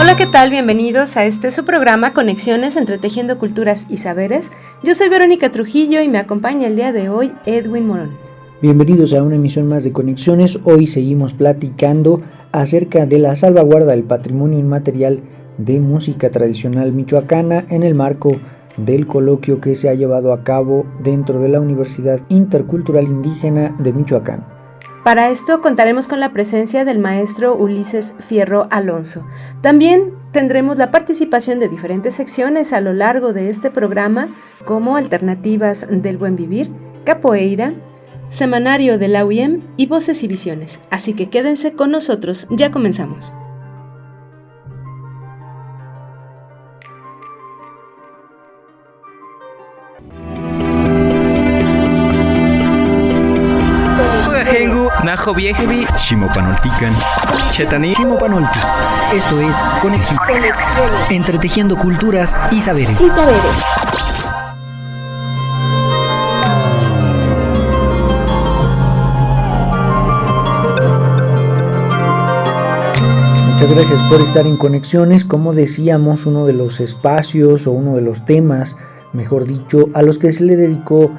Hola, ¿qué tal? Bienvenidos a su programa Conexiones Entretejiendo Culturas y Saberes. Yo soy Verónica Trujillo y me acompaña el día de hoy Edwin Morón. Bienvenidos a una emisión más de Conexiones. Hoy seguimos platicando acerca de la salvaguarda del patrimonio inmaterial de música tradicional michoacana en el marco del coloquio que se ha llevado a cabo dentro de la Universidad Intercultural Indígena de Michoacán. Para esto contaremos con la presencia del maestro Ulises Fierro Alonso. También tendremos la participación de diferentes secciones a lo largo de este programa, como Alternativas del Buen Vivir, Capoeira, Semanario de la UIEM y Voces y Visiones. Así que quédense con nosotros, ya comenzamos. Najo Viejevi, Shimopanoltican, Chetani, Shimopanolti. Esto es Conexiones. Entretejiendo culturas y saberes. Muchas gracias por estar en Conexiones. Como decíamos, uno de los espacios o uno de los temas, mejor dicho, a los que se le dedicó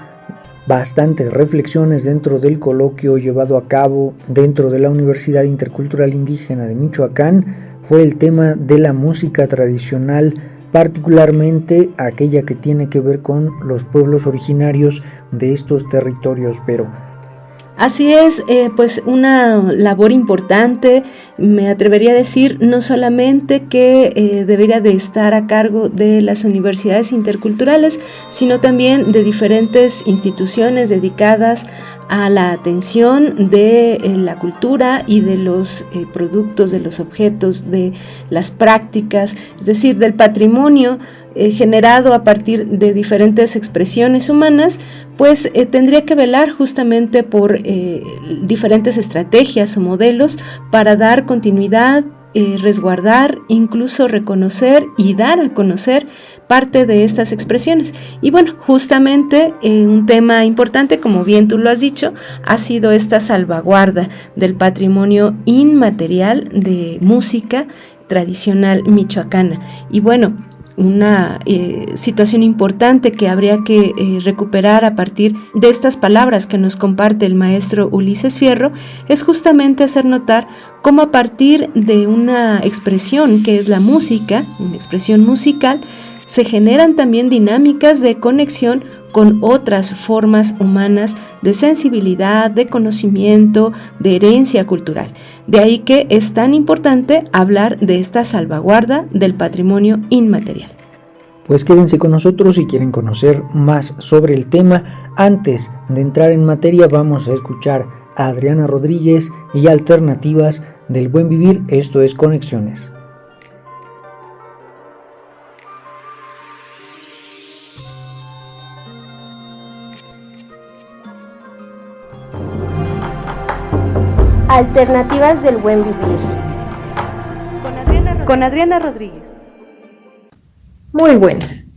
bastantes reflexiones dentro del coloquio llevado a cabo dentro de la Universidad Intercultural Indígena de Michoacán fue el tema de la música tradicional, particularmente aquella que tiene que ver con los pueblos originarios de estos territorios, pero así es, pues una labor importante, me atrevería a decir, no solamente que debería de estar a cargo de las universidades interculturales, sino también de diferentes instituciones dedicadas a la atención de la cultura y de los productos, de los objetos, de las prácticas, es decir, del patrimonio generado a partir de diferentes expresiones humanas, pues tendría que velar justamente por diferentes estrategias o modelos para dar continuidad, resguardar, incluso reconocer y dar a conocer parte de estas expresiones. Y bueno, justamente un tema importante, como bien tú lo has dicho, ha sido esta salvaguarda del patrimonio inmaterial de música tradicional michoacana. Y bueno, una situación importante que habría que recuperar a partir de estas palabras que nos comparte el maestro Ulises Fierro es justamente hacer notar cómo a partir de una expresión que es la música, una expresión musical, se generan también dinámicas de conexión con otras formas humanas de sensibilidad, de conocimiento, de herencia cultural. De ahí que es tan importante hablar de esta salvaguarda del patrimonio inmaterial. Pues quédense con nosotros si quieren conocer más sobre el tema. Antes de entrar en materia, vamos a escuchar a Adriana Rodríguez y Alternativas del Buen Vivir. Esto es Conexiones. Alternativas del Buen Vivir. Con Adriana Rodríguez. Muy buenas.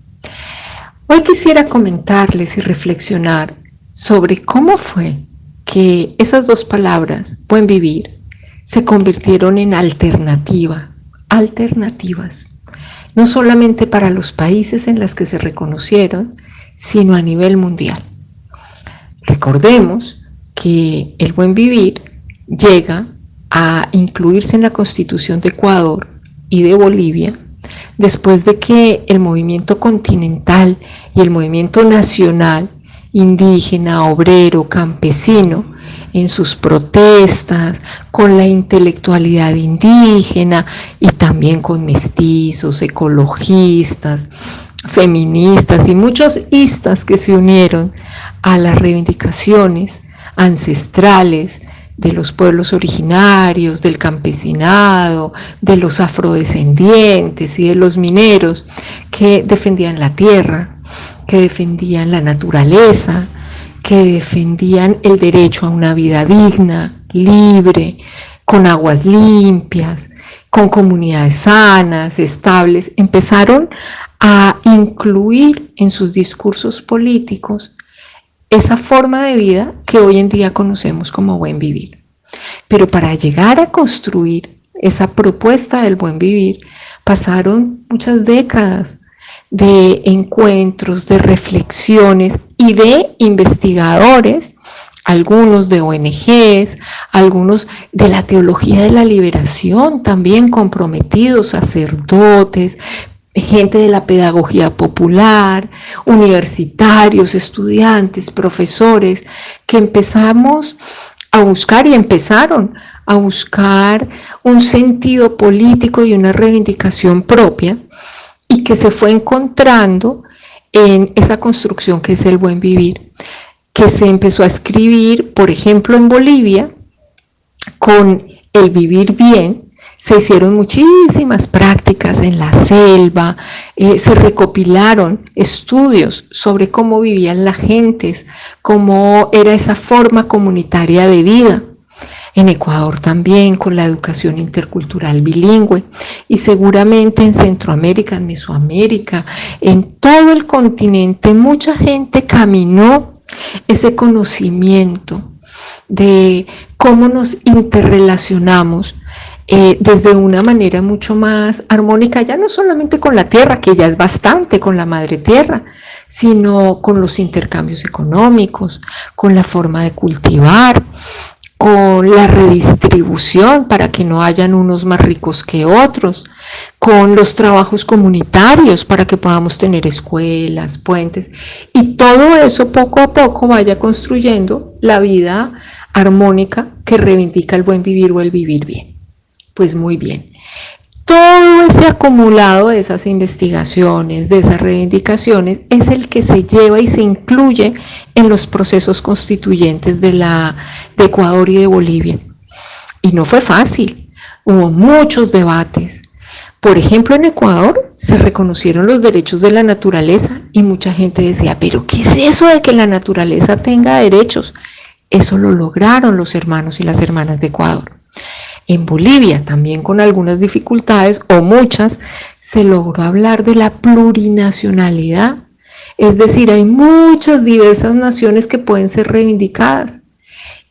Hoy quisiera comentarles y reflexionar sobre cómo fue que esas dos palabras, buen vivir, se convirtieron en alternativas, no solamente para los países en los que se reconocieron, sino a nivel mundial. Recordemos que el buen vivir llega a incluirse en la Constitución de Ecuador y de Bolivia después de que el movimiento continental y el movimiento nacional, indígena, obrero, campesino, en sus protestas, con la intelectualidad indígena y también con mestizos, ecologistas, feministas y muchos istas que se unieron a las reivindicaciones ancestrales de los pueblos originarios, del campesinado, de los afrodescendientes y de los mineros que defendían la tierra, que defendían la naturaleza, que defendían el derecho a una vida digna, libre, con aguas limpias, con comunidades sanas, estables. Empezaron a incluir en sus discursos políticos esa forma de vida que hoy en día conocemos como buen vivir. Pero para llegar a construir esa propuesta del buen vivir, pasaron muchas décadas de encuentros, de reflexiones y de investigadores, algunos de ONGs, algunos de la teología de la liberación también comprometidos, sacerdotes, gente de la pedagogía popular, universitarios, estudiantes, profesores, que empezamos a buscar y empezaron a buscar un sentido político y una reivindicación propia, y que se fue encontrando en esa construcción que es el buen vivir, que se empezó a escribir, por ejemplo, en Bolivia, con el vivir bien. Se hicieron muchísimas prácticas en la selva, se recopilaron estudios sobre cómo vivían las gentes, cómo era esa forma comunitaria de vida. En Ecuador también, con la educación intercultural bilingüe, y seguramente en Centroamérica, en Mesoamérica, en todo el continente, mucha gente caminó ese conocimiento de cómo nos interrelacionamos desde una manera mucho más armónica, ya no solamente con la tierra, que ya es bastante, con la madre tierra, sino con los intercambios económicos, con la forma de cultivar, con la redistribución para que no hayan unos más ricos que otros, con los trabajos comunitarios para que podamos tener escuelas, puentes, y todo eso poco a poco vaya construyendo la vida armónica que reivindica el buen vivir o el vivir bien. Pues muy bien. Todo ese acumulado de esas investigaciones, de esas reivindicaciones, es el que se lleva y se incluye en los procesos constituyentes de Ecuador y de Bolivia. Y no fue fácil, hubo muchos debates. Por ejemplo, en Ecuador se reconocieron los derechos de la naturaleza y mucha gente decía, ¿pero qué es eso de que la naturaleza tenga derechos? Eso lo lograron los hermanos y las hermanas de Ecuador. En Bolivia, también con algunas dificultades o muchas, se logró hablar de la plurinacionalidad. Es decir, hay muchas diversas naciones que pueden ser reivindicadas.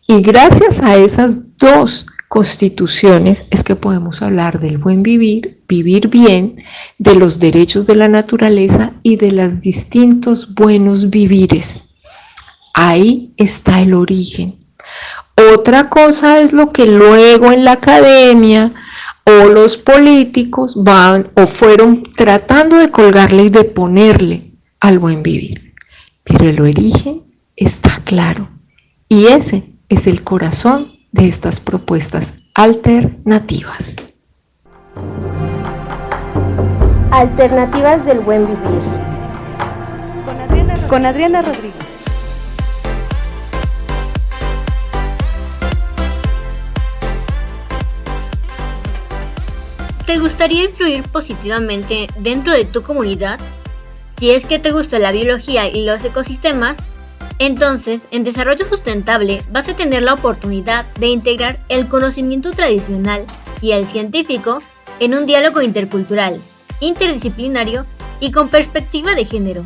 Y gracias a esas dos constituciones es que podemos hablar del buen vivir, vivir bien, de los derechos de la naturaleza y de los distintos buenos vivires. Ahí está el origen. Otra cosa es lo que luego en la academia o los políticos van o fueron tratando de colgarle y de ponerle al buen vivir. Pero el origen está claro y ese es el corazón de estas propuestas alternativas. Alternativas del buen vivir. Con Adriana Rodríguez. ¿Te gustaría influir positivamente dentro de tu comunidad? Si es que te gusta la biología y los ecosistemas, entonces en Desarrollo Sustentable vas a tener la oportunidad de integrar el conocimiento tradicional y el científico en un diálogo intercultural, interdisciplinario y con perspectiva de género.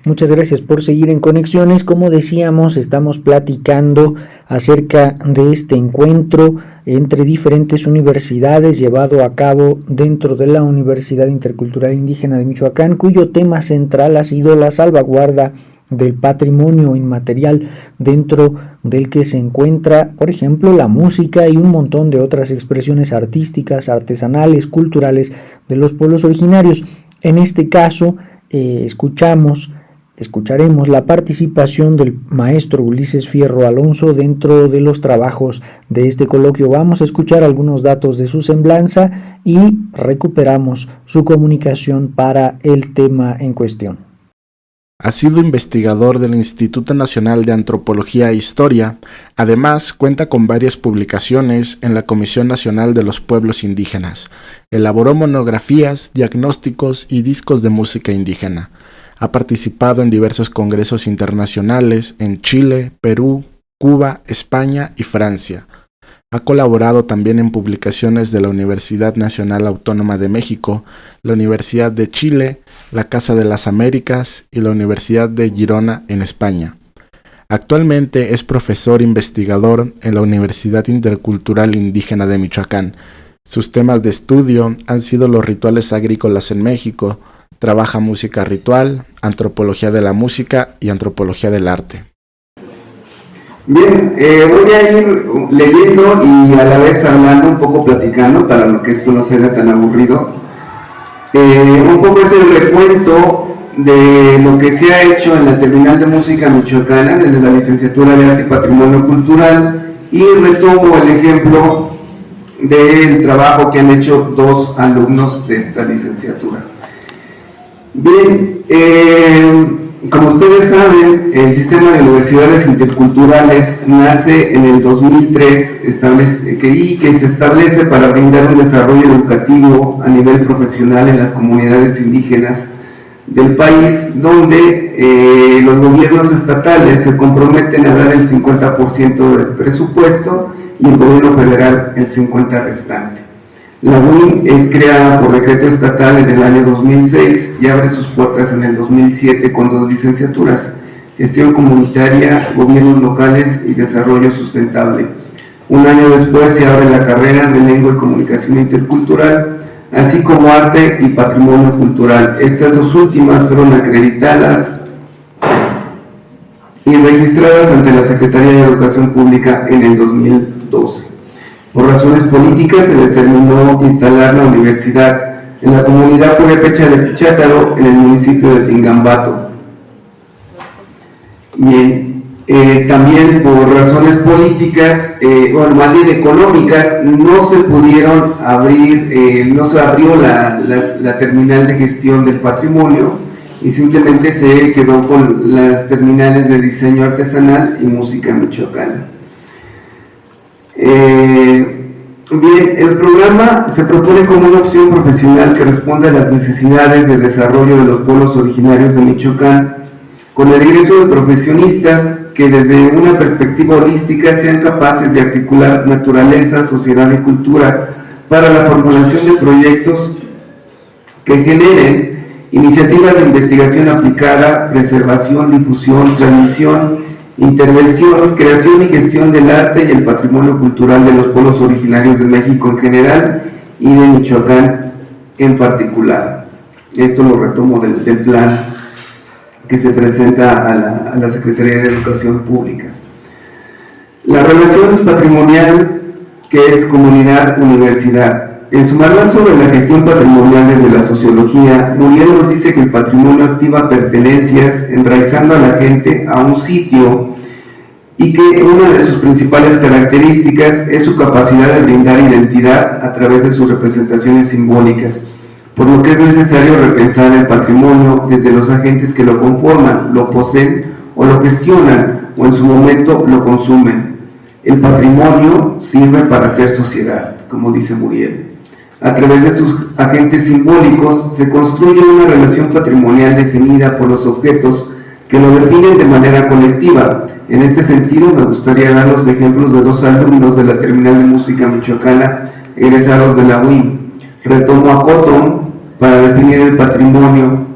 Muchas gracias por seguir en Conexiones. Como decíamos, estamos platicando acerca de este encuentro entre diferentes universidades llevado a cabo dentro de la Universidad Intercultural Indígena de Michoacán, cuyo tema central ha sido la salvaguarda del patrimonio inmaterial, dentro del que se encuentra, por ejemplo, la música y un montón de otras expresiones artísticas, artesanales, culturales de los pueblos originarios. En este caso, escucharemos la participación del maestro Ulises Fierro Alonso dentro de los trabajos de este coloquio. Vamos a escuchar algunos datos de su semblanza y recuperamos su comunicación para el tema en cuestión. Ha sido investigador del Instituto Nacional de Antropología e Historia. Además, cuenta con varias publicaciones en la Comisión Nacional de los Pueblos Indígenas. Elaboró monografías, diagnósticos y discos de música indígena. Ha participado en diversos congresos internacionales en Chile, Perú, Cuba, España y Francia. Ha colaborado también en publicaciones de la Universidad Nacional Autónoma de México, la Universidad de Chile, la Casa de las Américas y la Universidad de Girona en España. Actualmente es profesor investigador en la Universidad Intercultural Indígena de Michoacán. Sus temas de estudio han sido los rituales agrícolas en México, trabaja música ritual, antropología de la música y antropología del arte. Bien, voy a ir leyendo y a la vez hablando, un poco platicando, para que esto no sea tan aburrido. Un poco es el recuento de lo que se ha hecho en la Terminal de Música Michoacana desde la Licenciatura de Arte y Patrimonio Cultural, y retomo el ejemplo del trabajo que han hecho 2 alumnos de esta licenciatura. Bien, como ustedes saben, el sistema de universidades interculturales nace en el 2003 que se establece para brindar un desarrollo educativo a nivel profesional en las comunidades indígenas del país, donde los gobiernos estatales se comprometen a dar el 50% del presupuesto y el gobierno federal el 50% restante. La UIM es creada por decreto estatal en el año 2006 y abre sus puertas en el 2007 con 2 licenciaturas: Gestión Comunitaria, Gobiernos Locales y Desarrollo Sustentable. Un año después se abre la carrera de Lengua y Comunicación Intercultural, así como Arte y Patrimonio Cultural. Estas 2 últimas fueron acreditadas y registradas ante la Secretaría de Educación Pública en el 2012. Por razones políticas se determinó instalar la universidad en la comunidad purépecha de Pichátaro, en el municipio de Tingambato. Bien, también por razones políticas, o más bien económicas, no se pudieron abrir, no se abrió la terminal de gestión del patrimonio, y simplemente se quedó con las terminales de diseño artesanal y música michoacana. Bien, el programa se propone como una opción profesional que responde a las necesidades de desarrollo de los pueblos originarios de Michoacán, con el ingreso de profesionistas que desde una perspectiva holística sean capaces de articular naturaleza, sociedad y cultura para la formulación de proyectos que generen iniciativas de investigación aplicada, preservación, difusión, transmisión, intervención, creación y gestión del arte y el patrimonio cultural de los pueblos originarios de México en general y de Michoacán en particular. Esto lo retomo del plan que se presenta a la Secretaría de Educación Pública. La relación patrimonial, que es comunidad-universidad. En su manual sobre la gestión patrimonial desde la sociología, Muriel nos dice que el patrimonio activa pertenencias, enraizando a la gente a un sitio, y que una de sus principales características es su capacidad de brindar identidad a través de sus representaciones simbólicas, por lo que es necesario repensar el patrimonio desde los agentes que lo conforman, lo poseen o lo gestionan, o en su momento lo consumen. El patrimonio sirve para hacer sociedad, como dice Muriel. A través de sus agentes simbólicos se construye una relación patrimonial definida por los objetos que lo definen de manera colectiva. En este sentido, me gustaría dar los ejemplos de 2 alumnos de la Terminal de Música Michoacana, egresados de la UIM. Retomo a Cotton para definir el patrimonio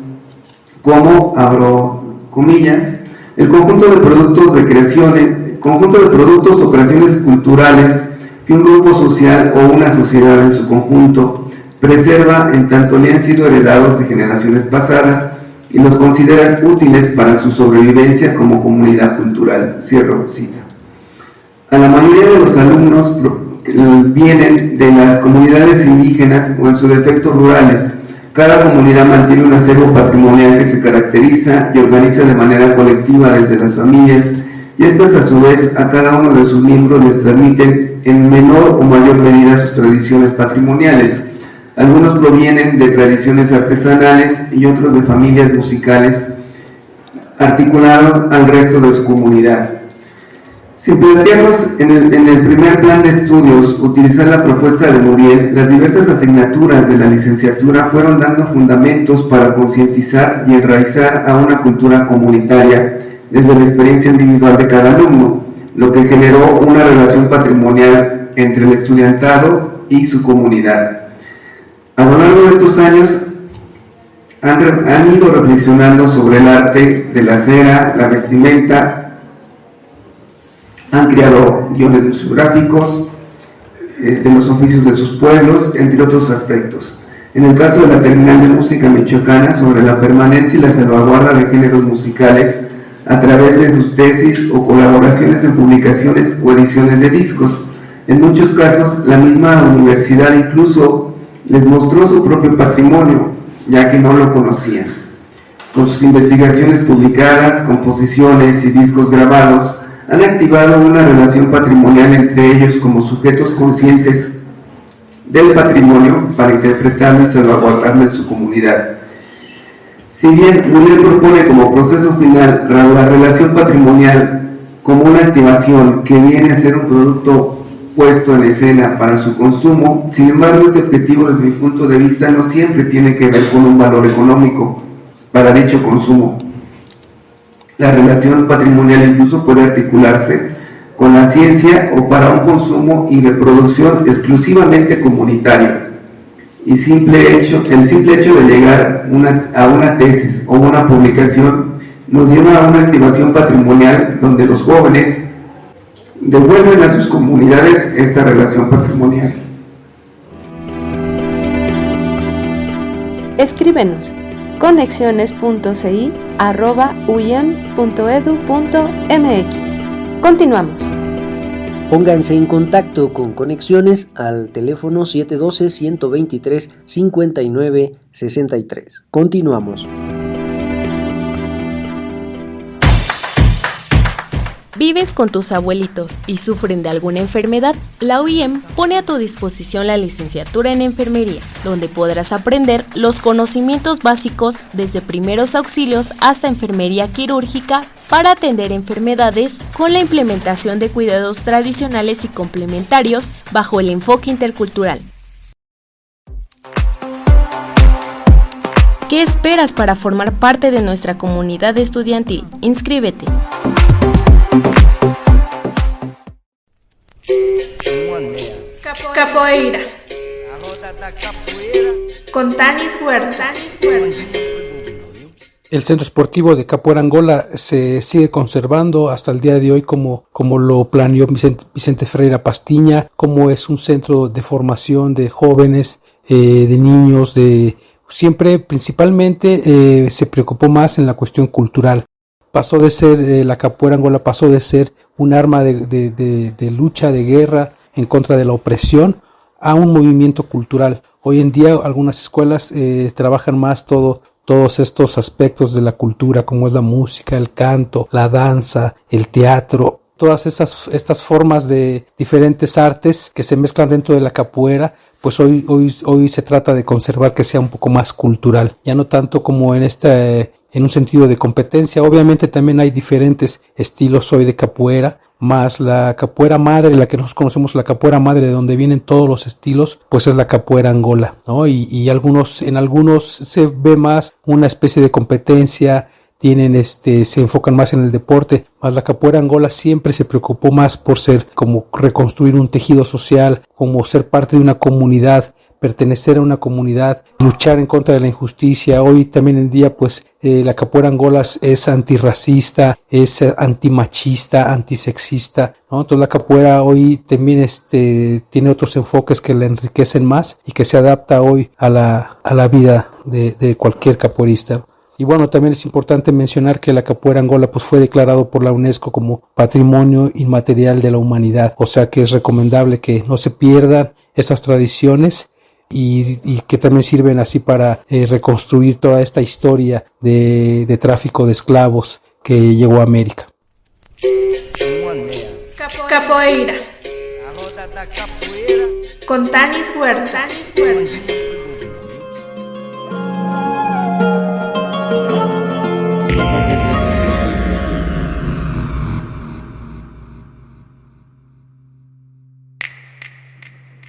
como, abro comillas, el conjunto de productos o creaciones culturales que un grupo social o una sociedad en su conjunto preserva en tanto le han sido heredados de generaciones pasadas y los consideran útiles para su sobrevivencia como comunidad cultural. Cierro cita. A la mayoría de los alumnos vienen de las comunidades indígenas o en su defecto rurales. Cada comunidad mantiene un acervo patrimonial que se caracteriza y organiza de manera colectiva desde las familias, y estas a su vez a cada uno de sus miembros les transmiten en menor o mayor medida sus tradiciones patrimoniales. Algunos provienen de tradiciones artesanales y otros de familias musicales articulados al resto de su comunidad. Sin plantearnos en el primer plan de estudios utilizar la propuesta de Muriel, las diversas asignaturas de la licenciatura fueron dando fundamentos para concientizar y enraizar a una cultura comunitaria desde la experiencia individual de cada alumno, lo que generó una relación patrimonial entre el estudiantado y su comunidad. A lo largo de estos años han ido reflexionando sobre el arte de la cera, la vestimenta, han creado guiones museográficos de los oficios de sus pueblos, entre otros aspectos. En el caso de la Terminal de Música Michoacana, sobre la permanencia y la salvaguarda de géneros musicales a través de sus tesis o colaboraciones en publicaciones o ediciones de discos. En muchos casos, la misma universidad incluso les mostró su propio patrimonio, ya que no lo conocían. Con sus investigaciones publicadas, composiciones y discos grabados, han activado una relación patrimonial entre ellos como sujetos conscientes del patrimonio para interpretarlo y salvaguardarlo en su comunidad. Si bien Muriel propone como proceso final la relación patrimonial como una activación que viene a ser un producto puesto en escena para su consumo, sin embargo este objetivo desde mi punto de vista no siempre tiene que ver con un valor económico para dicho consumo. La relación patrimonial incluso puede articularse con la ciencia o para un consumo y reproducción exclusivamente comunitario. Y el simple hecho de llegar a una tesis o una publicación nos lleva a una activación patrimonial donde los jóvenes devuelven a sus comunidades esta relación patrimonial. Escríbenos conexiones.ci@uyem.edu.mx. Continuamos. Pónganse en contacto con Conexiones al teléfono 712-123-5963. Continuamos. ¿Vives con tus abuelitos y sufren de alguna enfermedad? La UIEM pone a tu disposición la licenciatura en enfermería, donde podrás aprender los conocimientos básicos desde primeros auxilios hasta enfermería quirúrgica para atender enfermedades con la implementación de cuidados tradicionales y complementarios bajo el enfoque intercultural. ¿Qué esperas para formar parte de nuestra comunidad estudiantil? Inscríbete. Capoeira con Tanis Huerta. El Centro Esportivo de Capoeira Angola se sigue conservando hasta el día de hoy como lo planeó Vicente Ferreira Pastiña, como es un centro de formación de jóvenes, de niños, siempre principalmente se preocupó más en la cuestión cultural. Pasó de ser, la Capoeira Angola pasó de ser un arma de lucha, de guerra en contra de la opresión, a un movimiento cultural. Hoy en día algunas escuelas trabajan más todos estos aspectos de la cultura, como es la música, el canto, la danza, el teatro, todas estas formas de diferentes artes que se mezclan dentro de la capoeira. Pues hoy se trata de conservar que sea un poco más cultural, ya no tanto como en un sentido de competencia. Obviamente también hay diferentes estilos hoy de capoeira, más la capoeira madre, la que nosotros conocemos, la capoeira madre de donde vienen todos los estilos, pues es la capoeira Angola, ¿no? Y en algunos se ve más una especie de competencia, se enfocan más en el deporte, más la capoeira Angola siempre se preocupó más por ser como reconstruir un tejido social, como ser parte de una comunidad, pertenecer a una comunidad, luchar en contra de la injusticia. Hoy también en día pues la capoeira Angola es antirracista, es antimachista, antisexista, ¿no? Entonces la capoeira hoy también tiene otros enfoques que la enriquecen más y que se adapta hoy a la vida de cualquier capoeirista. Y bueno, también es importante mencionar que la capoeira Angola pues fue declarado por la UNESCO como Patrimonio Inmaterial de la Humanidad, o sea que es recomendable que no se pierdan esas tradiciones y que también sirven así para reconstruir toda esta historia de tráfico de esclavos que llegó a América. Capoeira con Tanis Huerta.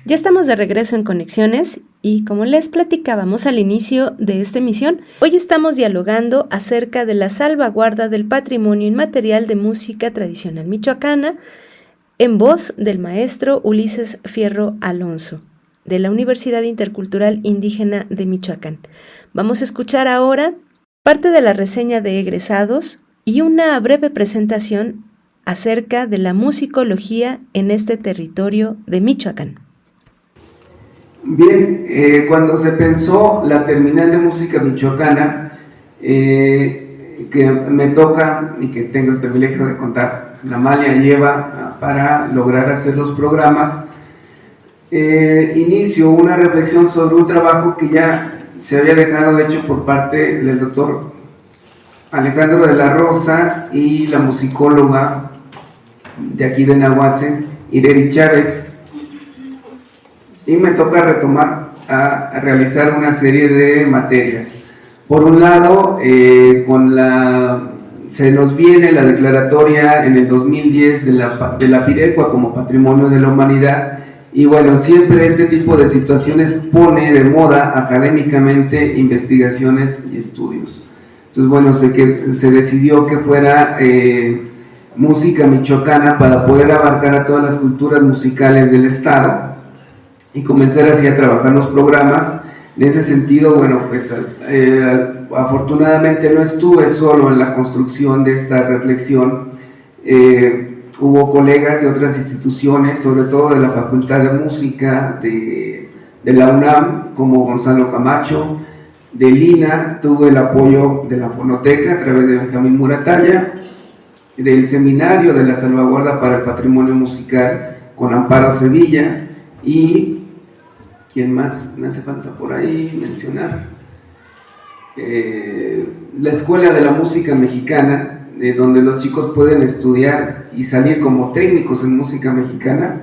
Ya estamos de regreso en Conexiones y como les platicábamos al inicio de esta emisión, hoy estamos dialogando acerca de la salvaguarda del patrimonio inmaterial de música tradicional michoacana, en voz del maestro Ulises Fierro Alonso, de la Universidad Intercultural Indígena de Michoacán. Vamos a escuchar ahora parte de la reseña de egresados y una breve presentación acerca de la musicología en este territorio de Michoacán. Bien, cuando se pensó la terminal de música michoacana, que me toca y que tengo el privilegio de contar, la Amalia lleva para lograr hacer los programas, inicio una reflexión sobre un trabajo que ya se había dejado hecho por parte del doctor Alejandro de la Rosa y la musicóloga de aquí de Nahuatl, Ireri Chávez, y me toca retomar a realizar una serie de materias. Por un lado, se nos viene la declaratoria en el 2010 de la Pirecua como Patrimonio de la Humanidad, y bueno, siempre este tipo de situaciones pone de moda académicamente investigaciones y estudios. Entonces bueno, se decidió que fuera música michoacana para poder abarcar a todas las culturas musicales del estado y comenzar así a trabajar los programas. En ese sentido, bueno, pues afortunadamente no estuve solo en la construcción de esta reflexión. Hubo colegas de otras instituciones, sobre todo de la Facultad de Música de la UNAM, como Gonzalo Camacho. De Lina tuve el apoyo de la Fonoteca a través de Benjamín Muratalla, del Seminario de la Salvaguarda para el Patrimonio Musical con Amparo Sevilla, y ¿quién más me hace falta por ahí mencionar? La Escuela de la Música Mexicana, donde los chicos pueden estudiar y salir como técnicos en música mexicana.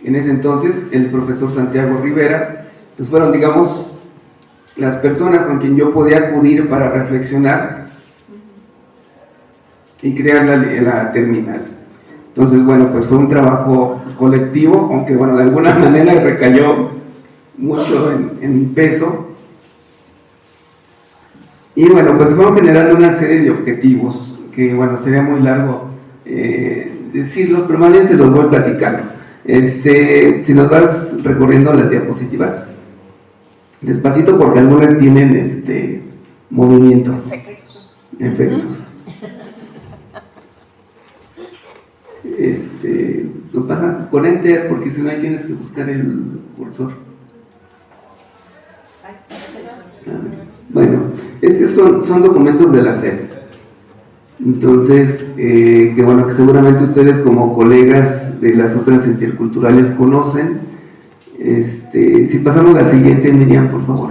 En ese entonces el profesor Santiago Rivera, pues fueron, digamos, las personas con quien yo podía acudir para reflexionar y crear la terminal. Entonces, bueno, pues fue un trabajo colectivo, aunque bueno, de alguna manera recayó mucho en mi peso. Y bueno, pues fueron generando una serie de objetivos, que bueno, sería muy largo decirlos, pero más bien se los voy platicando. Si nos vas recorriendo las diapositivas, despacito porque algunas tienen movimiento. Efectos. Lo pasa con Enter, porque si no ahí tienes que buscar el cursor. Bueno, estos son documentos de la SEP. Entonces, que bueno, que seguramente ustedes como colegas de las otras interculturales conocen. Si pasamos a la siguiente, Miriam, por favor.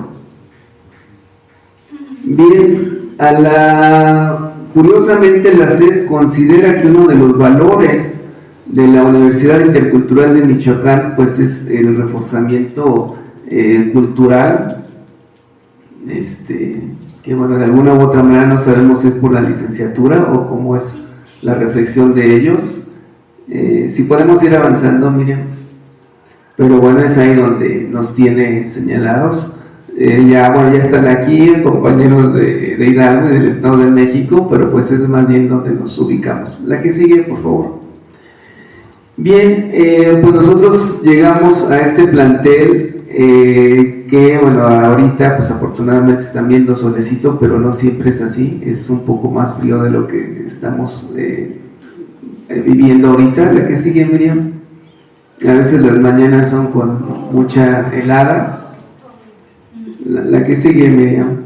Bien, curiosamente la SEP considera que uno de los valores de la Universidad Intercultural de Michoacán pues es el reforzamiento cultural, que bueno, de alguna u otra manera no sabemos si es por la licenciatura o cómo es la reflexión de ellos. Si podemos ir avanzando, Miriam. Pero bueno, es ahí donde nos tiene señalados. Ya están aquí compañeros de Hidalgo y del Estado de México, pero pues es más bien donde nos ubicamos. La que sigue, por favor. Bien, pues nosotros llegamos a este plantel que bueno, ahorita pues afortunadamente están viendo solecito, pero no siempre es así, es un poco más frío de lo que estamos viviendo ahorita. La que sigue, Miriam. A veces las mañanas son con mucha helada. La que sigue, Miriam.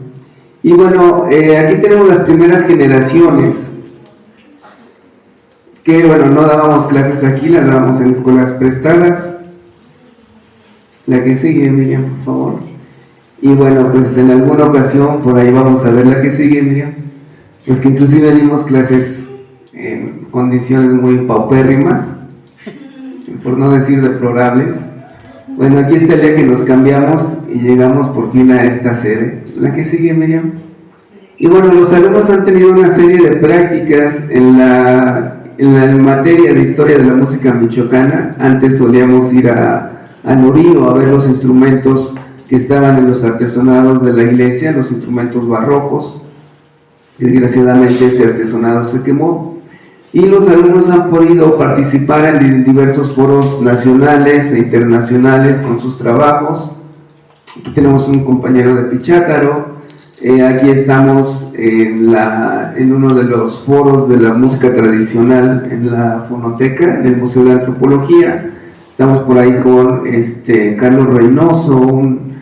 Y bueno, aquí tenemos las primeras generaciones que bueno, no dábamos clases aquí, las dábamos en escuelas prestadas. La que sigue, Miriam, por favor. Y bueno, pues en alguna ocasión por ahí vamos a ver la que sigue, Miriam. Pues que inclusive dimos clases en condiciones muy paupérrimas, por no decir deplorables. Bueno, aquí está el día que nos cambiamos y llegamos por fin a esta sede. La que sigue, Miriam. Y bueno, los alumnos han tenido una serie de prácticas en la materia de historia de la música michoacana. Antes solíamos ir a Nurío a ver los instrumentos que estaban en los artesonados de la iglesia, los instrumentos barrocos. Desgraciadamente este artesonado se quemó, y los alumnos han podido participar en diversos foros nacionales e internacionales con sus trabajos. Aquí tenemos un compañero de Pichátaro. Aquí estamos en uno de los foros de la música tradicional en la Fonoteca, en el Museo de Antropología. Estamos por ahí con Carlos Reynoso, un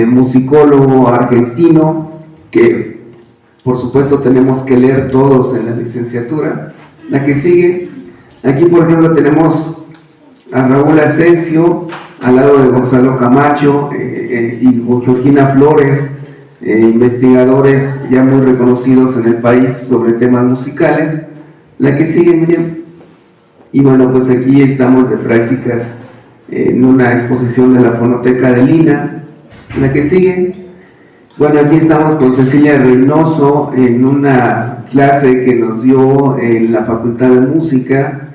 musicólogo argentino que por supuesto tenemos que leer todos en la licenciatura. La que sigue, aquí por ejemplo tenemos a Raúl Asensio al lado de Gonzalo Camacho y Georgina Flores, investigadores ya muy reconocidos en el país sobre temas musicales. La que sigue, Miriam. Y bueno, pues aquí estamos de prácticas en una exposición de la Fonoteca de Lina. La que sigue. Bueno, aquí estamos con Cecilia Reynoso en una clase que nos dio en la Facultad de Música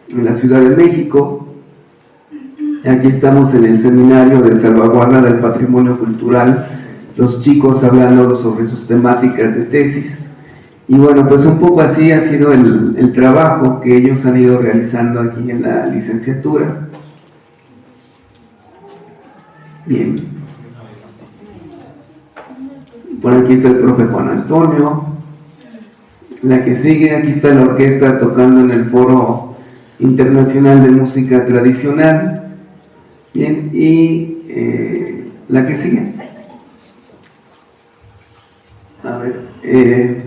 en la Ciudad de México. Aquí estamos en el seminario de salvaguarda del patrimonio cultural, los chicos hablando sobre sus temáticas de tesis. Y bueno, pues un poco así ha sido el trabajo que ellos han ido realizando aquí en la licenciatura. Bien. Por aquí está el profe Juan Antonio. La que sigue, aquí está la orquesta tocando en el Foro Internacional de Música Tradicional. Bien, y la que sigue. A ver,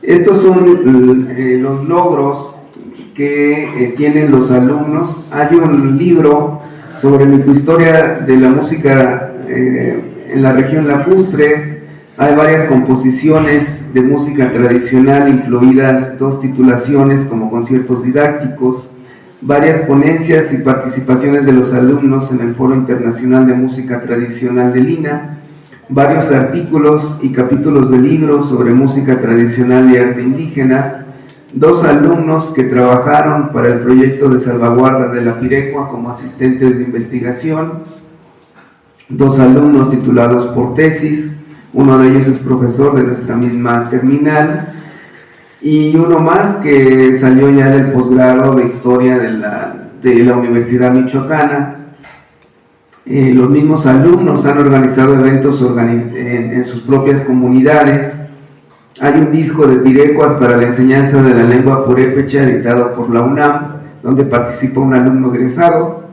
estos son los logros que tienen los alumnos. Hay un libro sobre microhistoria de la música en la región lacustre. Hay varias composiciones de música tradicional, incluidas 2 titulaciones como conciertos didácticos, varias ponencias y participaciones de los alumnos en el Foro Internacional de Música Tradicional de Lina, varios artículos y capítulos de libros sobre música tradicional y arte indígena, 2 alumnos que trabajaron para el proyecto de salvaguarda de la Pirecua como asistentes de investigación, 2 alumnos titulados por tesis. Uno de ellos es profesor de nuestra misma terminal y uno más que salió ya del posgrado de Historia de la Universidad Michoacana. Los mismos alumnos han organizado eventos en sus propias comunidades. Hay un disco de pirecuas para la enseñanza de la lengua purépecha editado por la UNAM, donde participa un alumno egresado.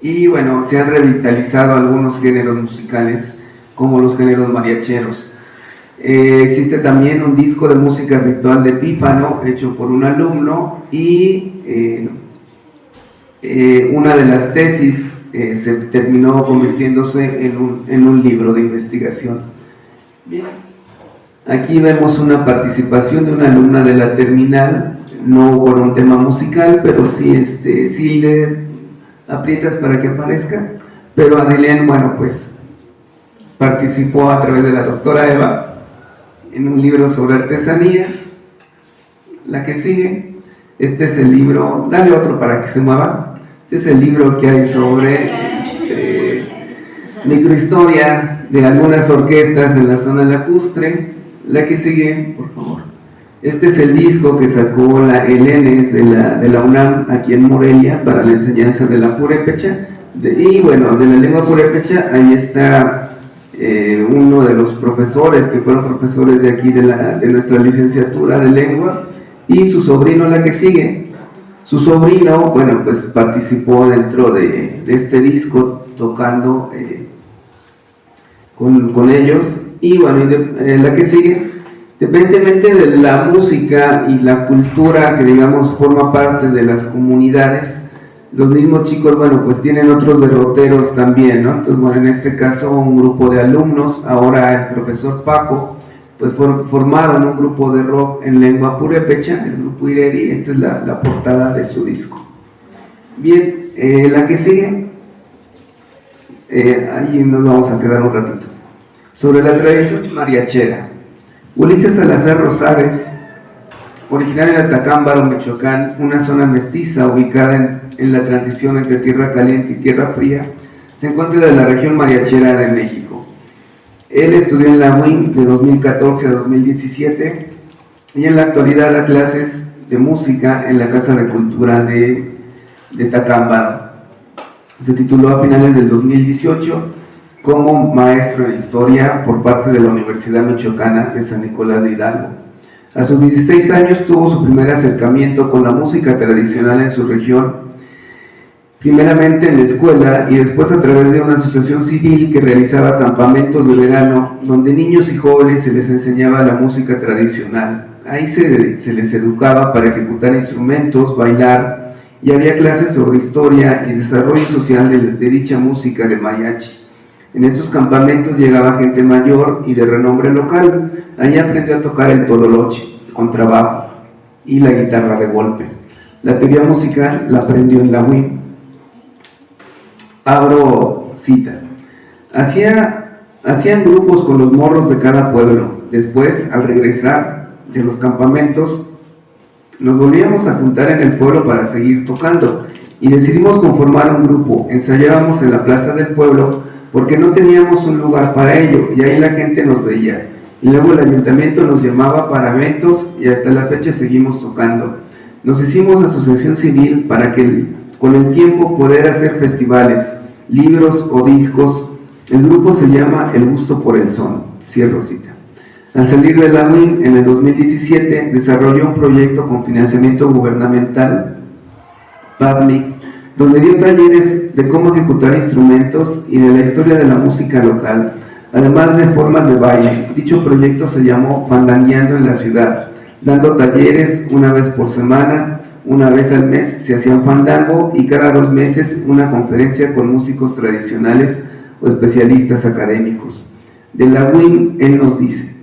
Y bueno, se han revitalizado algunos géneros musicales, como los géneros mariacheros. Existe también un disco de música ritual de Epífano, hecho por un alumno, y una de las tesis se terminó convirtiéndose en un libro de investigación. Bien. Aquí vemos una participación de una alumna de la terminal, no por un tema musical, pero sí, sí le aprietas para que aparezca, pero Adelian, bueno, pues participó a través de la doctora Eva en un libro sobre artesanía. La que sigue, este es el libro, dale otro para que se mueva, este es el libro que hay sobre microhistoria de algunas orquestas en la zona lacustre. La que sigue, por favor. Este es el disco que sacó el ENES de la UNAM aquí en Morelia para la enseñanza de la purépecha. Y bueno, de la lengua purépecha, ahí está uno de los profesores que fueron profesores de aquí de nuestra licenciatura de lengua, y su sobrino, la que sigue. Su sobrino, bueno, pues participó dentro de este disco tocando con ellos. Y bueno, la que sigue, independientemente de la música y la cultura que digamos forma parte de las comunidades, los mismos chicos, bueno, pues tienen otros derroteros también, ¿no? Entonces, bueno, en este caso un grupo de alumnos, ahora el profesor Paco, pues formaron un grupo de rock en lengua purépecha, el grupo Ireri. Esta es la portada de su disco. Bien, la que sigue, ahí nos vamos a quedar un ratito. Sobre la tradición mariachera. Ulises Salazar Rosales, originario de Atacámbaro, Michoacán, una zona mestiza ubicada en la transición entre tierra caliente y tierra fría, se encuentra de la región mariachera de México. Él estudió en la UIM de 2014 a 2017, y en la actualidad da clases de música en la Casa de Cultura de Tacámbaro. Se tituló a finales del 2018 como maestro en historia por parte de la Universidad Michoacana de San Nicolás de Hidalgo. A sus 16 años tuvo su primer acercamiento con la música tradicional en su región, primeramente en la escuela y después a través de una asociación civil que realizaba campamentos de verano donde niños y jóvenes se les enseñaba la música tradicional. Ahí se les educaba para ejecutar instrumentos, bailar, y había clases sobre historia y desarrollo social de dicha música de mariachi. En estos campamentos llegaba gente mayor y de renombre local. Ahí aprendió a tocar el tololoche, contrabajo y la guitarra de golpe. La teoría musical la aprendió en la UIM. Abro cita. Hacían grupos con los morros de cada pueblo. Después, al regresar de los campamentos, nos volvíamos a juntar en el pueblo para seguir tocando y decidimos conformar un grupo. Ensayábamos en la plaza del pueblo porque no teníamos un lugar para ello y ahí la gente nos veía. Y luego el ayuntamiento nos llamaba para eventos y hasta la fecha seguimos tocando. Nos hicimos asociación civil para que con el tiempo poder hacer festivales, libros o discos. El grupo se llama El Gusto por el Son. Cierro cita. Al salir de la UIM en el 2017 desarrolló un proyecto con financiamiento gubernamental, PADMIC, donde dio talleres de cómo ejecutar instrumentos y de la historia de la música local, además de formas de baile. Dicho proyecto se llamó Fandangueando en la Ciudad, dando talleres una vez por semana, una vez al mes se hacían fandango y cada 2 meses una conferencia con músicos tradicionales o especialistas académicos. De la UIM él nos dice: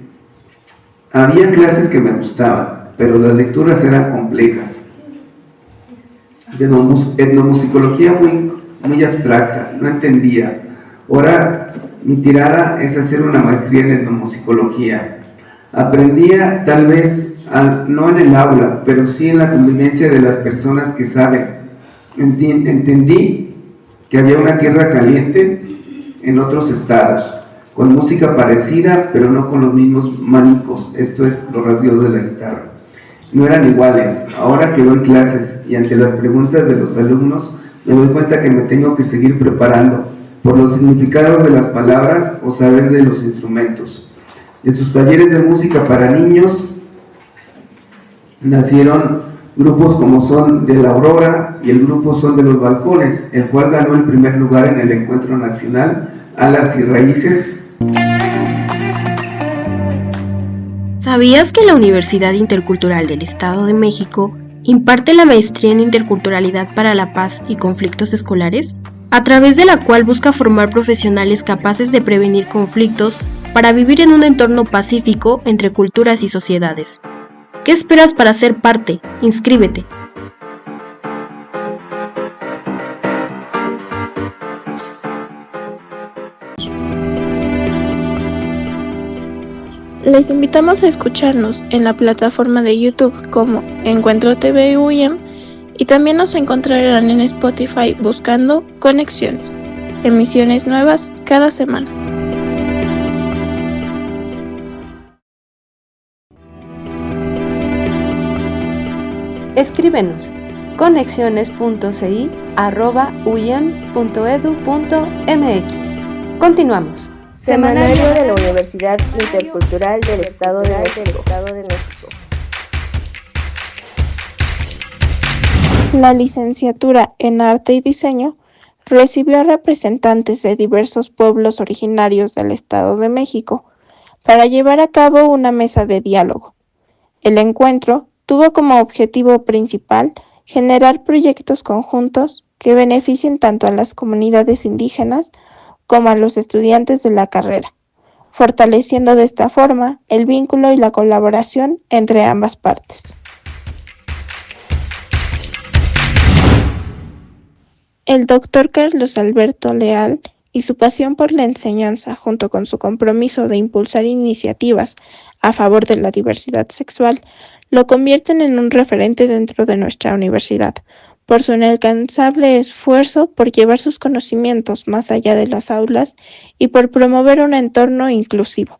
había clases que me gustaban, pero las lecturas eran complejas. De etnomusicología muy abstracta, no entendía. Ahora mi tirada es hacer una maestría en etnomusicología. Aprendía tal vez, no en el aula, pero sí en la convivencia de las personas que saben. Entendí que había una tierra caliente en otros estados, con música parecida, pero no con los mismos manicos, esto es, los rasgueos de la guitarra. No eran iguales. Ahora que doy clases y ante las preguntas de los alumnos, me doy cuenta que me tengo que seguir preparando por los significados de las palabras o saber de los instrumentos. De sus talleres de música para niños nacieron grupos como Son de la Aurora y el grupo Son de los Balcones, el cual ganó el primer lugar en el encuentro nacional Alas y Raíces. ¿Sabías que la Universidad Intercultural del Estado de México imparte la maestría en Interculturalidad para la Paz y Conflictos Escolares? A través de la cual busca formar profesionales capaces de prevenir conflictos para vivir en un entorno pacífico entre culturas y sociedades. ¿Qué esperas para ser parte? Inscríbete. Les invitamos a escucharnos en la plataforma de YouTube como Encuentro TV UIM y también nos encontrarán en Spotify buscando Conexiones, emisiones nuevas cada semana. Escríbenos conexiones.ci@uim.edu.mx. Continuamos. Semanario de la Universidad Intercultural del Estado de México. La licenciatura en Arte y Diseño recibió a representantes de diversos pueblos originarios del Estado de México para llevar a cabo una mesa de diálogo. El encuentro tuvo como objetivo principal generar proyectos conjuntos que beneficien tanto a las comunidades indígenas como a los estudiantes de la carrera, fortaleciendo de esta forma el vínculo y la colaboración entre ambas partes. El doctor Carlos Alberto Leal y su pasión por la enseñanza, junto con su compromiso de impulsar iniciativas a favor de la diversidad sexual, lo convierten en un referente dentro de nuestra universidad, por su inalcanzable esfuerzo por llevar sus conocimientos más allá de las aulas y por promover un entorno inclusivo.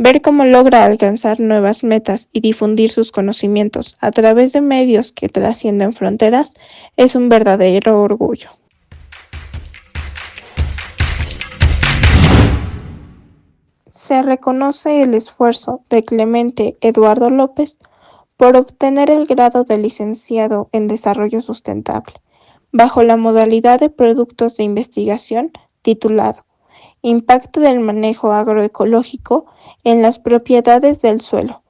Ver cómo logra alcanzar nuevas metas y difundir sus conocimientos a través de medios que trascienden fronteras es un verdadero orgullo. Se reconoce el esfuerzo de Clemente Eduardo López por obtener el grado de licenciado en Desarrollo Sustentable, bajo la modalidad de productos de investigación titulado Impacto del manejo agroecológico en las propiedades del suelo,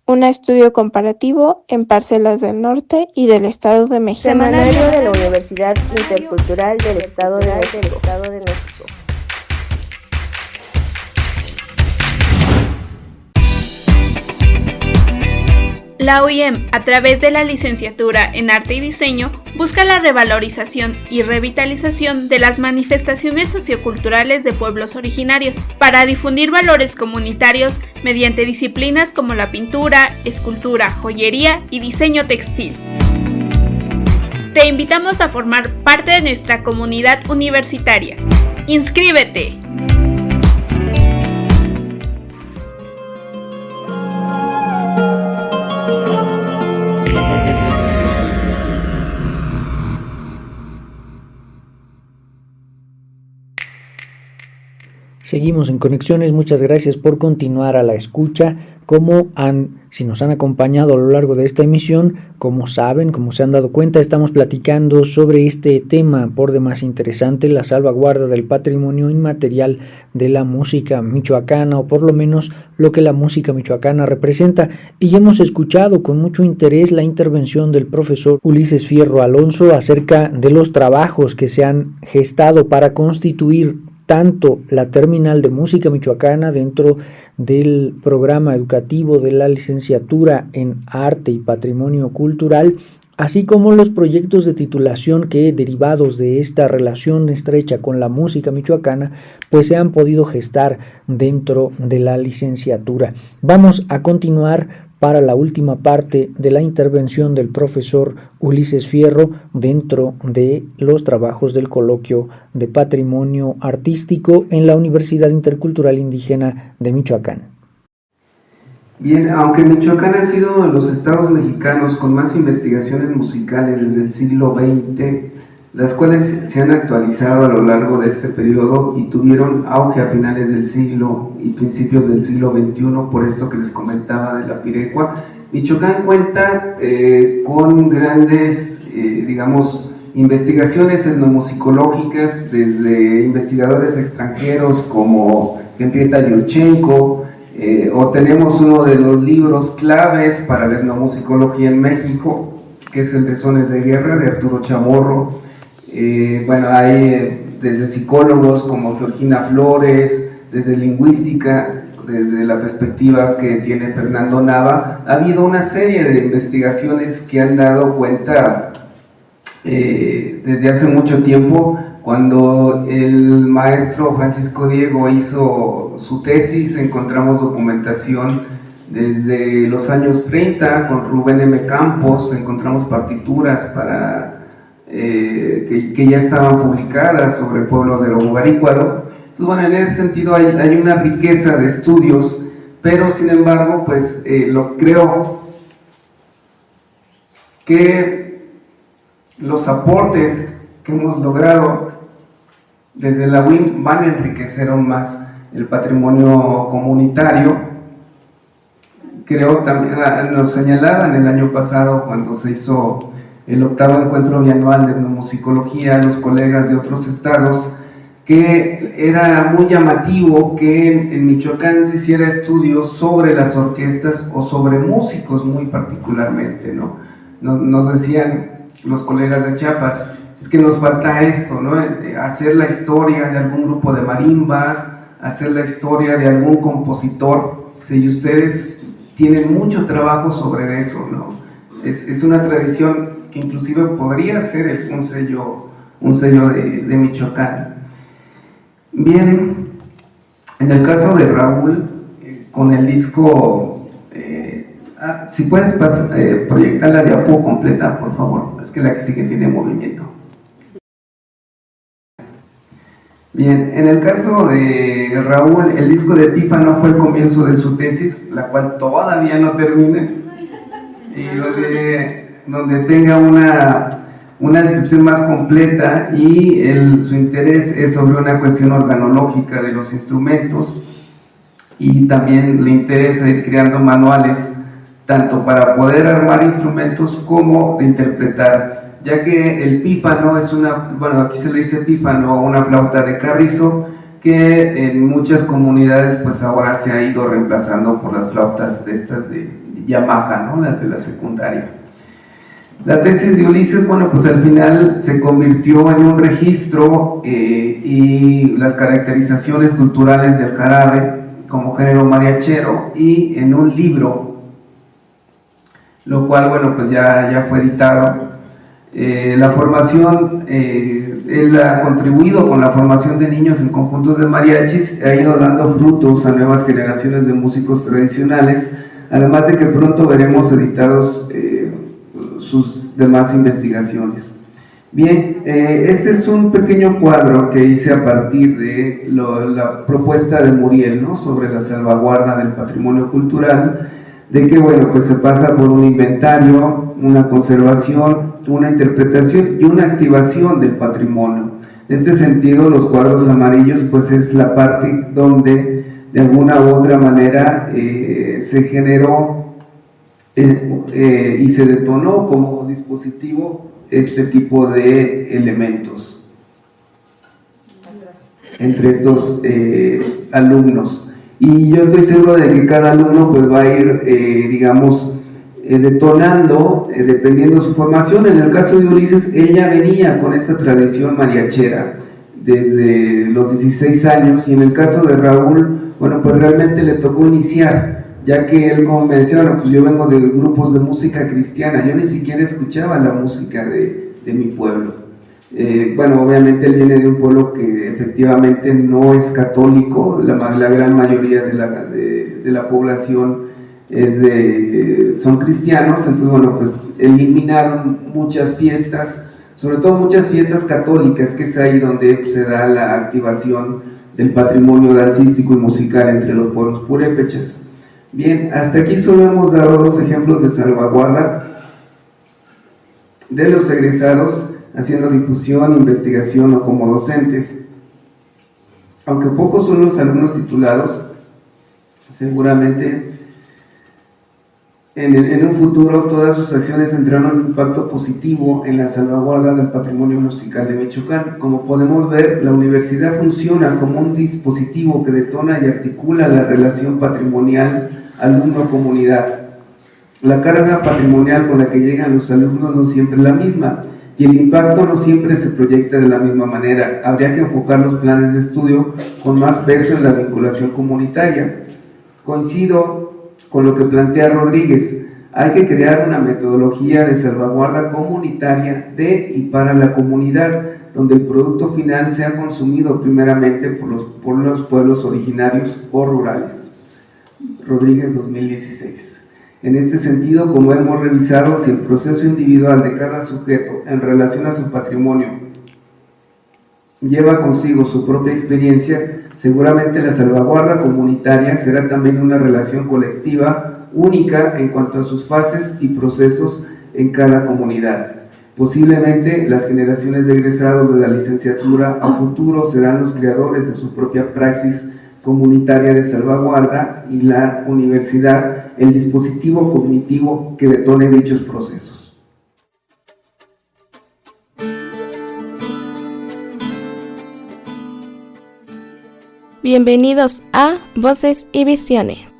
un estudio comparativo en parcelas del norte y del Estado de México. Semanario de la Universidad Intercultural del Estado de México. La UIM, a través de la licenciatura en Arte y Diseño, busca la revalorización y revitalización de las manifestaciones socioculturales de pueblos originarios, para difundir valores comunitarios mediante disciplinas como la pintura, escultura, joyería y diseño textil. Te invitamos a formar parte de nuestra comunidad universitaria. ¡Inscríbete! Seguimos en Conexiones, muchas gracias por continuar a la escucha. Si nos han acompañado a lo largo de esta emisión, como saben, como se han dado cuenta, estamos platicando sobre este tema por demás interesante, la salvaguarda del patrimonio inmaterial de la música michoacana, o por lo menos lo que la música michoacana representa. Y hemos escuchado con mucho interés la intervención del profesor Ulises Fierro Alonso acerca de los trabajos que se han gestado para constituir tanto la terminal de música michoacana dentro del programa educativo de la licenciatura en Arte y Patrimonio Cultural, así como los proyectos de titulación que, derivados de esta relación estrecha con la música michoacana, pues se han podido gestar dentro de la licenciatura. Vamos a continuar para la última parte de la intervención del profesor Ulises Fierro dentro de los trabajos del coloquio de patrimonio artístico en la Universidad Intercultural Indígena de Michoacán. Bien, aunque Michoacán ha sido uno de los estados mexicanos con más investigaciones musicales desde el siglo XX, las cuales se han actualizado a lo largo de este periodo y tuvieron auge a finales del siglo y principios del siglo XXI, por esto que les comentaba de la pirecua, Michoacán cuenta con grandes, investigaciones etnomusicológicas desde investigadores extranjeros como Henrietta Yurchenko, o tenemos uno de los libros claves para la etnomusicología en México, que es el de Sones de Guerra, de Arturo Chamorro. Hay desde psicólogos como Georgina Flores, desde lingüística, desde la perspectiva que tiene Fernando Nava. Ha habido una serie de investigaciones que han dado cuenta desde hace mucho tiempo. Cuando el maestro Francisco Diego hizo su tesis, encontramos documentación desde los años 30 con Rubén M. Campos, encontramos partituras que ya estaban publicadas sobre el pueblo de Oguarícuaro. Entonces, en ese sentido hay una riqueza de estudios, pero sin embargo, creo que los aportes que hemos logrado desde la UIM van a enriquecer aún más el patrimonio comunitario. Creo también, nos señalaban el año pasado cuando se hizo el 8º encuentro bianual de etnomusicología, los colegas de otros estados, que era muy llamativo que en Michoacán se hiciera estudios sobre las orquestas o sobre músicos muy particularmente, ¿no? Nos decían los colegas de Chiapas, es que nos falta esto, ¿no? Hacer la historia de algún grupo de marimbas, hacer la historia de algún compositor, y ustedes tienen mucho trabajo sobre eso, ¿no? Es una tradición que inclusive podría ser un sello de Michoacán. Bien, en el caso de Raúl, con el disco, si puedes proyectar la diapo completa, por favor, es que la que sigue tiene movimiento. Bien, en el caso de Raúl, el disco de Epífano fue el comienzo de su tesis, la cual todavía no termina, y donde tenga una descripción más completa, y su interés es sobre una cuestión organológica de los instrumentos, y también le interesa ir creando manuales tanto para poder armar instrumentos como de interpretar, ya que el pífano es aquí se le dice pífano a una flauta de carrizo, que en muchas comunidades pues ahora se ha ido reemplazando por las flautas de estas de Yamaha, ¿no? Las de la secundaria. La tesis de Ulises, pues al final se convirtió en un registro y las caracterizaciones culturales del jarabe como género mariachero, y en un libro, lo cual pues ya fue editado. La formación, él ha contribuido con la formación de niños en conjuntos de mariachis, ha ido dando frutos a nuevas generaciones de músicos tradicionales, además de que pronto veremos editados sus demás investigaciones. Bien, este es un pequeño cuadro que hice a partir de la propuesta de Muriel, ¿no?, sobre la salvaguarda del patrimonio cultural, de que pues se pasa por un inventario, una conservación, una interpretación y una activación del patrimonio. En este sentido, los cuadros amarillos pues es la parte donde de alguna u otra manera se generó y se detonó como dispositivo este tipo de elementos entre estos alumnos. Y yo estoy seguro de que cada alumno pues va a ir, detonando, dependiendo de su formación. En el caso de Ulises, él ya venía con esta tradición mariachera desde los 16 años, y en el caso de Raúl, pues realmente le tocó iniciar, ya que él, como me decía, pues yo vengo de grupos de música cristiana, yo ni siquiera escuchaba la música de mi pueblo. Obviamente él viene de un pueblo que efectivamente no es católico, la gran mayoría de la población son cristianos, entonces pues eliminaron muchas fiestas, sobre todo muchas fiestas católicas, que es ahí donde se da la activación del patrimonio dancístico y musical entre los pueblos purépechas. Bien, hasta aquí solo hemos dado 2 ejemplos de salvaguarda de los egresados haciendo difusión, investigación o como docentes. Aunque pocos son los alumnos titulados, seguramente en un futuro todas sus acciones tendrán un impacto positivo en la salvaguarda del patrimonio musical de Michoacán. Como podemos ver, la universidad funciona como un dispositivo que detona y articula la relación patrimonial alumno-comunidad. La carga patrimonial con la que llegan los alumnos no siempre es la misma, y el impacto no siempre se proyecta de la misma manera. Habría que enfocar los planes de estudio con más peso en la vinculación comunitaria. Coincido con lo que plantea Rodríguez, hay que crear una metodología de salvaguarda comunitaria de y para la comunidad, donde el producto final sea consumido primeramente por los pueblos originarios o rurales. Rodríguez, 2016. En este sentido, como hemos revisado, si el proceso individual de cada sujeto en relación a su patrimonio lleva consigo su propia experiencia, seguramente la salvaguarda comunitaria será también una relación colectiva única en cuanto a sus fases y procesos en cada comunidad. Posiblemente las generaciones de egresados de la licenciatura a futuro serán los creadores de su propia praxis comunitaria de salvaguarda, y la universidad el dispositivo cognitivo que detone dichos procesos. Bienvenidos a Voces y Visiones.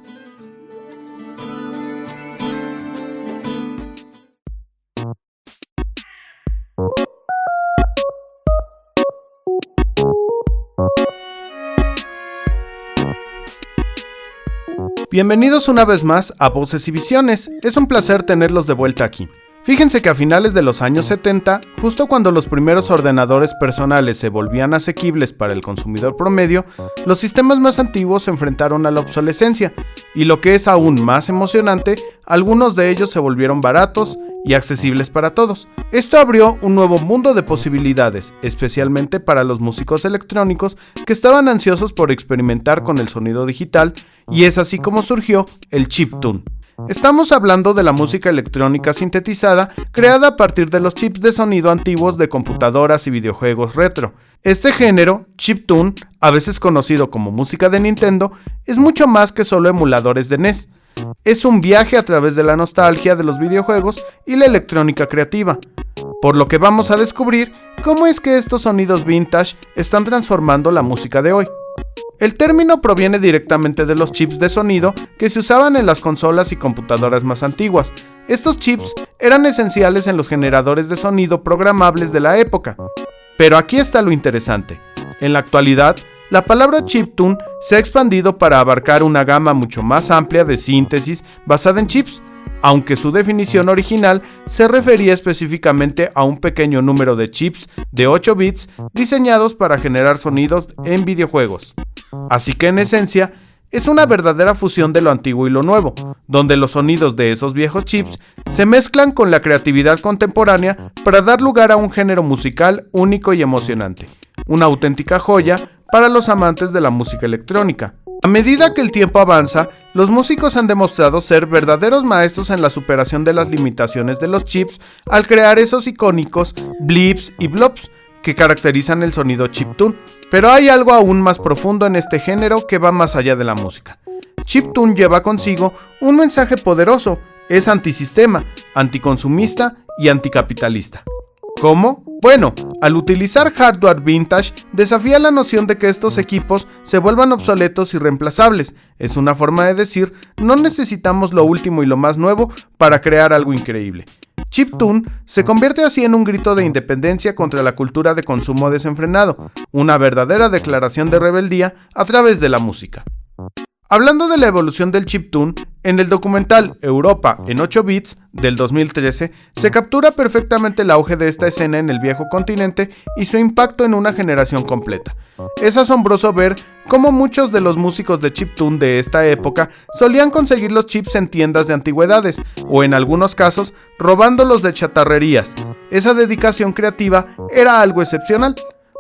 Bienvenidos una vez más a Voces y Visiones, es un placer tenerlos de vuelta aquí. Fíjense que a finales de los años 70, justo cuando los primeros ordenadores personales se volvían asequibles para el consumidor promedio, los sistemas más antiguos se enfrentaron a la obsolescencia, y lo que es aún más emocionante, algunos de ellos se volvieron baratos y accesibles para todos. Esto abrió un nuevo mundo de posibilidades, especialmente para los músicos electrónicos que estaban ansiosos por experimentar con el sonido digital, y es así como surgió el chiptune. Estamos hablando de la música electrónica sintetizada creada a partir de los chips de sonido antiguos de computadoras y videojuegos retro. Este género, chiptune, a veces conocido como música de Nintendo, es mucho más que solo emuladores de NES. Es un viaje a través de la nostalgia de los videojuegos y la electrónica creativa, por lo que vamos a descubrir cómo es que estos sonidos vintage están transformando la música de hoy. El término proviene directamente de los chips de sonido que se usaban en las consolas y computadoras más antiguas. Estos chips eran esenciales en los generadores de sonido programables de la época. Pero aquí está lo interesante. En la actualidad, la palabra chiptune se ha expandido para abarcar una gama mucho más amplia de síntesis basada en chips, aunque su definición original se refería específicamente a un pequeño número de chips de 8 bits diseñados para generar sonidos en videojuegos. Así que en esencia, es una verdadera fusión de lo antiguo y lo nuevo, donde los sonidos de esos viejos chips se mezclan con la creatividad contemporánea para dar lugar a un género musical único y emocionante, una auténtica joya para los amantes de la música electrónica. A medida que el tiempo avanza, los músicos han demostrado ser verdaderos maestros en la superación de las limitaciones de los chips al crear esos icónicos blips y blops que caracterizan el sonido chiptune. Pero hay algo aún más profundo en este género que va más allá de la música. Chiptune lleva consigo un mensaje poderoso, es antisistema, anticonsumista y anticapitalista. ¿Cómo? Bueno, al utilizar hardware vintage, desafía la noción de que estos equipos se vuelvan obsoletos y reemplazables. Es una forma de decir, no necesitamos lo último y lo más nuevo para crear algo increíble. Chiptune se convierte así en un grito de independencia contra la cultura de consumo desenfrenado, una verdadera declaración de rebeldía a través de la música. Hablando de la evolución del chiptune, en el documental Europa en 8 bits del 2013 se captura perfectamente el auge de esta escena en el viejo continente y su impacto en una generación completa. Es asombroso ver cómo muchos de los músicos de chiptune de esta época solían conseguir los chips en tiendas de antigüedades o en algunos casos robándolos de chatarrerías. Esa dedicación creativa era algo excepcional.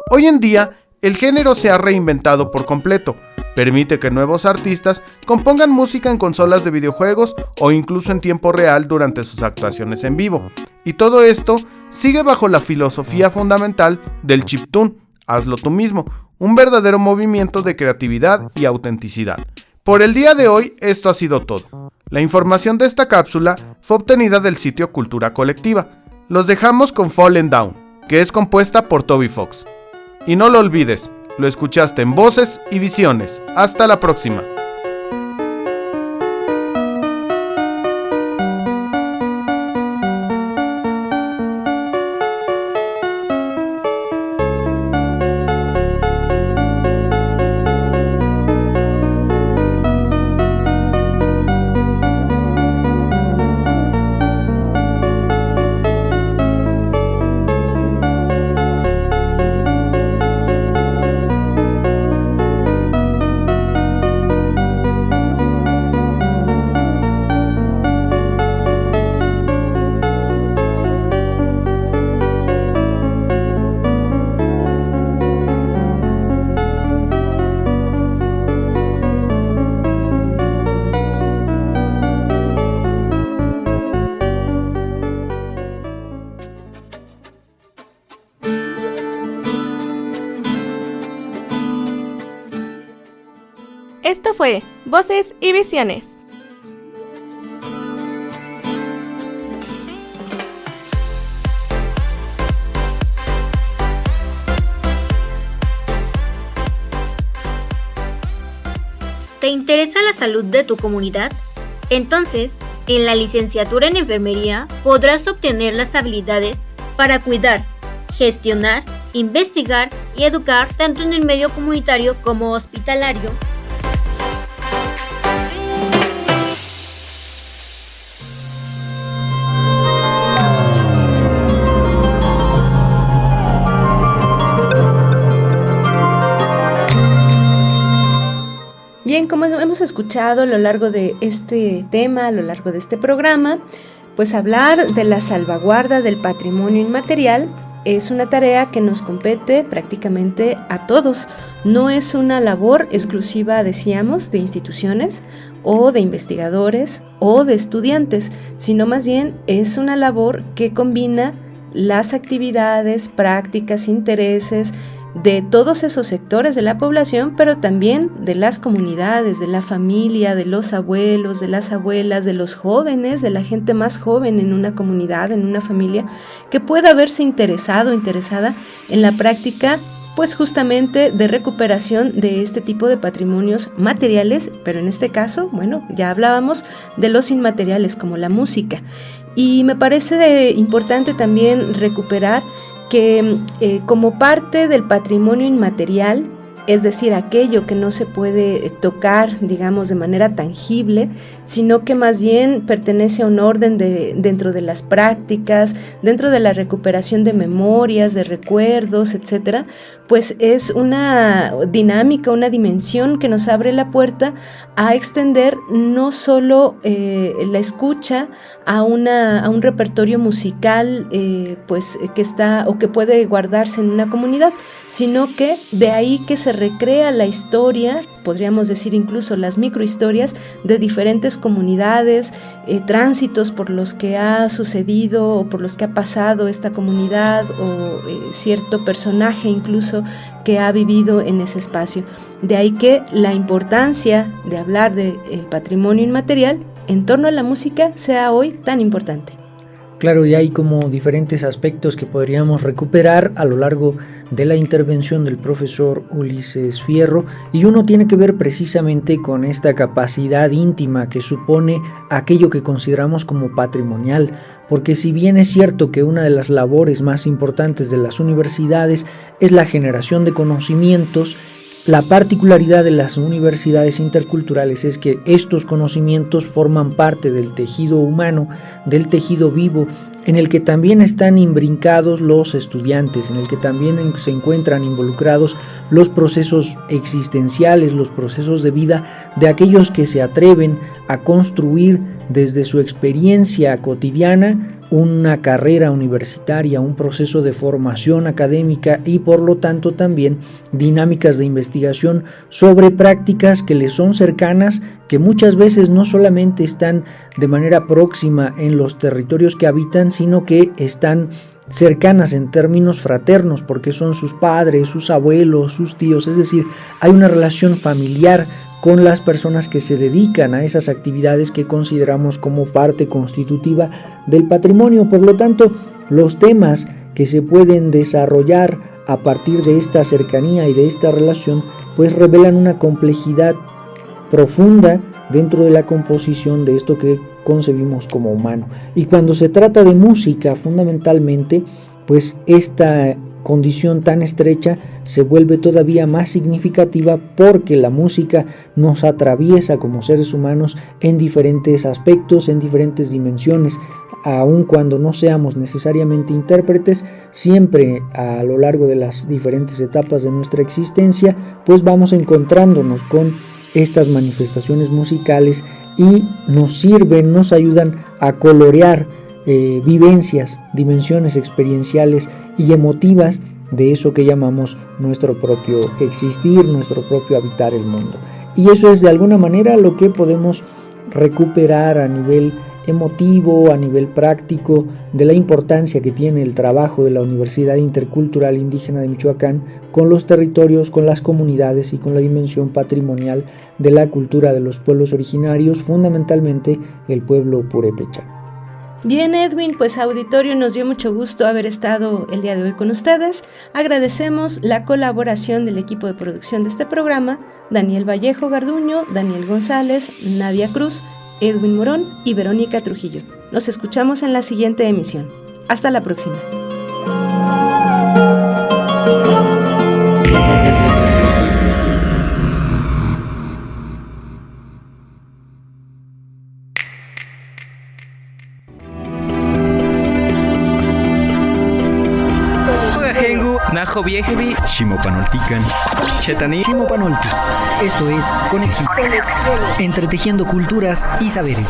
Hoy en día, el género se ha reinventado por completo. Permite que nuevos artistas compongan música en consolas de videojuegos o incluso en tiempo real durante sus actuaciones en vivo. Y todo esto sigue bajo la filosofía fundamental del chiptune, hazlo tú mismo, un verdadero movimiento de creatividad y autenticidad. Por el día de hoy, esto ha sido todo. La información de esta cápsula fue obtenida del sitio Cultura Colectiva. Los dejamos con Fallen Down, que es compuesta por Toby Fox. Y no lo olvides, lo escuchaste en Voces y Visiones. Hasta la próxima. Esto fue Voces y Visiones. ¿Te interesa la salud de tu comunidad? Entonces, en la licenciatura en enfermería podrás obtener las habilidades para cuidar, gestionar, investigar y educar tanto en el medio comunitario como hospitalario. Bien, como hemos escuchado a lo largo de este tema, a lo largo de este programa, Pues hablar de la salvaguarda del patrimonio inmaterial es una tarea que nos compete prácticamente a todos. No es una labor exclusiva, decíamos, de instituciones o de investigadores o de estudiantes, sino más bien es una labor que combina las actividades, prácticas, intereses de todos esos sectores de la población, pero también de las comunidades, de la familia, de los abuelos, de las abuelas, de los jóvenes, de la gente más joven en una comunidad, en una familia, que pueda haberse interesado o interesada en la práctica, pues justamente de recuperación de este tipo de patrimonios materiales, pero en este caso, bueno, ya hablábamos de los inmateriales como la música. Y me parece importante también recuperar que como parte del patrimonio inmaterial, es decir, aquello que no se puede tocar, digamos, de manera tangible, sino que más bien pertenece a un orden dentro de las prácticas, dentro de la recuperación de memorias, de recuerdos, etcétera, pues es una dinámica, una dimensión que nos abre la puerta a extender no solo la escucha a un repertorio musical pues que está o que puede guardarse en una comunidad, sino que de ahí que se recrea la historia, podríamos decir incluso las microhistorias de diferentes comunidades, tránsitos por los que ha sucedido o por los que ha pasado esta comunidad o cierto personaje incluso que ha vivido en ese espacio. De ahí que la importancia de hablar del patrimonio inmaterial en torno a la música sea hoy tan importante. Claro, y hay como diferentes aspectos que podríamos recuperar a lo largo de la intervención del profesor Ulises Fierro, y uno tiene que ver precisamente con esta capacidad íntima que supone aquello que consideramos como patrimonial, porque si bien es cierto que una de las labores más importantes de las universidades es la generación de conocimientos, la particularidad de las universidades interculturales es que estos conocimientos forman parte del tejido humano, del tejido vivo, en el que también están imbrincados los estudiantes, en el que también se encuentran involucrados los procesos existenciales, los procesos de vida de aquellos que se atreven a construir desde su experiencia cotidiana una carrera universitaria, un proceso de formación académica y por lo tanto también dinámicas de investigación sobre prácticas que les son cercanas, que muchas veces no solamente están de manera próxima en los territorios que habitan, sino que están cercanas en términos fraternos, porque son sus padres, sus abuelos, sus tíos, es decir, hay una relación familiar con las personas que se dedican a esas actividades que consideramos como parte constitutiva del patrimonio. Por lo tanto, los temas que se pueden desarrollar a partir de esta cercanía y de esta relación, pues revelan una complejidad profunda dentro de la composición de esto que concebimos como humano. Y cuando se trata de música, fundamentalmente, pues esta condición tan estrecha se vuelve todavía más significativa porque la música nos atraviesa como seres humanos en diferentes aspectos, en diferentes dimensiones, aun cuando no seamos necesariamente intérpretes, siempre a lo largo de las diferentes etapas de nuestra existencia, pues vamos encontrándonos con estas manifestaciones musicales y nos sirven, nos ayudan a colorear vivencias, dimensiones experienciales y emotivas de eso que llamamos nuestro propio existir, nuestro propio habitar el mundo. Y eso es de alguna manera lo que podemos recuperar a nivel emotivo, a nivel práctico, de la importancia que tiene el trabajo de la Universidad Intercultural Indígena de Michoacán con los territorios, con las comunidades y con la dimensión patrimonial de la cultura de los pueblos originarios, fundamentalmente el pueblo purépecha. Bien, Edwin, pues auditorio, nos dio mucho gusto haber estado el día de hoy con ustedes. Agradecemos la colaboración del equipo de producción de este programa, Daniel Vallejo Garduño, Daniel González, Nadia Cruz, Edwin Morón y Verónica Trujillo. Nos escuchamos en la siguiente emisión. Hasta la próxima. Najo Viejevi, Shimopanoltican, Chetani, Shimopanolti. Esto es Conexión. Entretejiendo culturas y saberes.